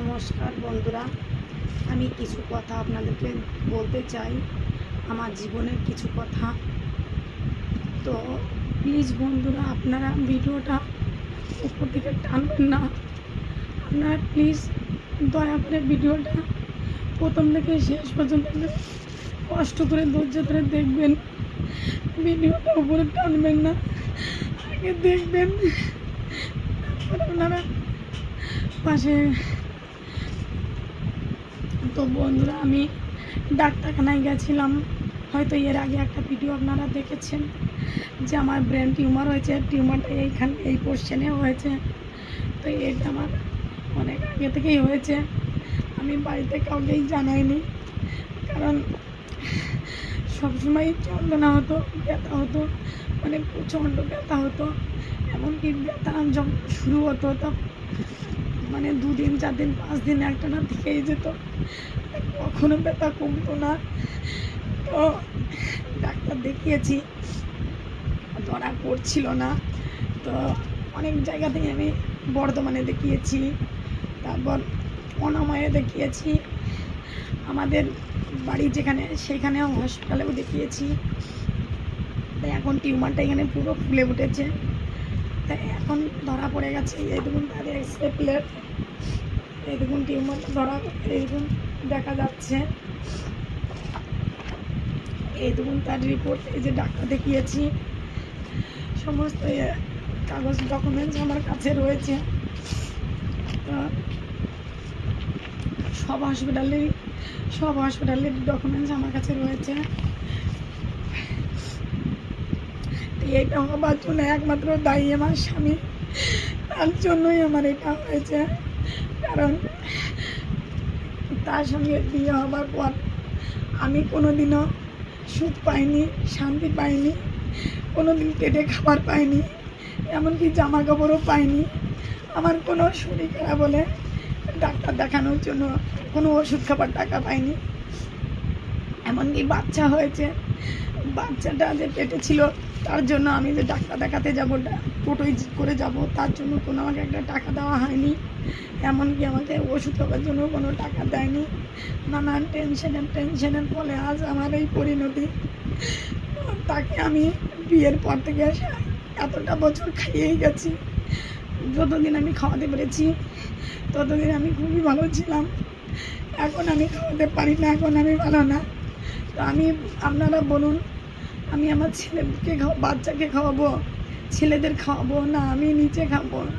নমস্কার বন্ধুরা, আমি কিছু কথা আপনাদেরকে বলতে চাই, আমার জীবনের কিছু কথা। তো প্লিজ বন্ধুরা, আপনারা ভিডিওটা উপর দিকে টানবেন না। আপনারা প্লিজ দয়া করে ভিডিওটা প্রথম থেকে শেষ পর্যন্ত কষ্ট করে ধৈর্য ধরে দেখবেন। ভিডিওটা উপরে টানবেন না, আগে দেখবেন, তারপরে আপনারা পাশে। তো বন্ধুরা, আমি ডাক্তারখানায় গেছিলাম, হয়তো এর আগে একটা ভিডিও আপনারা দেখেছেন যে আমার ব্রেন টিউমার হয়েছে। টিউমারটা এইখানে এই পোর্শনে হয়েছে। তো এটা আমার অনেক আগে থেকেই হয়েছে, আমি বাড়িতে কাউকেই জানাইনি, কারণ সবসময় যন্ত্রণা হতো, ব্যথা হতো, মানে প্রচণ্ড ব্যথা হতো। এমনকি ব্যথা যখন শুরু হতো তখন মানে 2 দিন 4 দিন 5 দিন একটানা থেকেই যেত, কখনো ব্যথা কমতো না। তো ডাক্তার দেখিয়েছি, ধরা পড়ছিল না। তো অনেক জায়গা থেকে আমি বর্ধমানে দেখিয়েছি, তারপর অনাময়ে দেখিয়েছি, আমাদের বাড়ি যেখানে সেখানেও হসপিটালেও দেখিয়েছি। তাই এখন টিউমারটা এখানে পুরো ফুলে উঠেছে। তাই এখন ধরা পড়ে গেছে। এই দেখুন তাদের এক্সরে প্লেট, এই দেখুন টিউমারটা ধরা, এই দেখুন দেখা যাচ্ছে, এই দেখুন তার রিপোর্ট। এই যে ডাক্তার দেখিয়েছি, সমস্ত কাগজ ডকুমেন্টস আমার কাছে রয়েছে। সব হসপিটালের ডকুমেন্টস আমার কাছে রয়েছে। এটা হবার জন্য একমাত্র দায়ী আমার স্বামী, তার জন্যই আমার এটা হয়েছে। কারণ তার সঙ্গে বিয়ে হবার পর আমি কোনোদিনও সুখ পাইনি, শান্তি পাইনি, কোনোদিন পেটে খাবার পাইনি, এমনকি জামা কাপড়ও পাইনি। আমার কোনো শরীর খারাপ বলে ডাক্তার দেখানোর জন্য কোনো ওষুধ খাবার টাকা পাইনি। এমনকি বাচ্চা হয়েছে, বাচ্চাটা যে পেটে ছিল তার জন্য আমি যে ডাক্তার দেখাতে যাবো, টোটোয় করে যাব, তার জন্য কোনো আমাকে একটা টাকা দেওয়া হয়নি। এমনকি আমাকে ওষুধ খাবার জন্য কোনো টাকা দেয়নি। নানান টেনশনের ফলে আজ আমার এই পরিণতি। তাকে আমি বিয়ের পর থেকে এতটা বছর খাইয়েই গেছি। যতদিন আমি খাওয়াতে পেরেছি ততদিন আমি খুবই ভালো ছিলাম। এখন আমি খাওয়াতে পারি না, এখন আমি ভালো না। তো আপনারা বলুন, আমি আমার ছেলেকে বাচ্চাকে খাওয়াবো, ছেলেদের খাওয়াবো না আমি নিজে খাবো?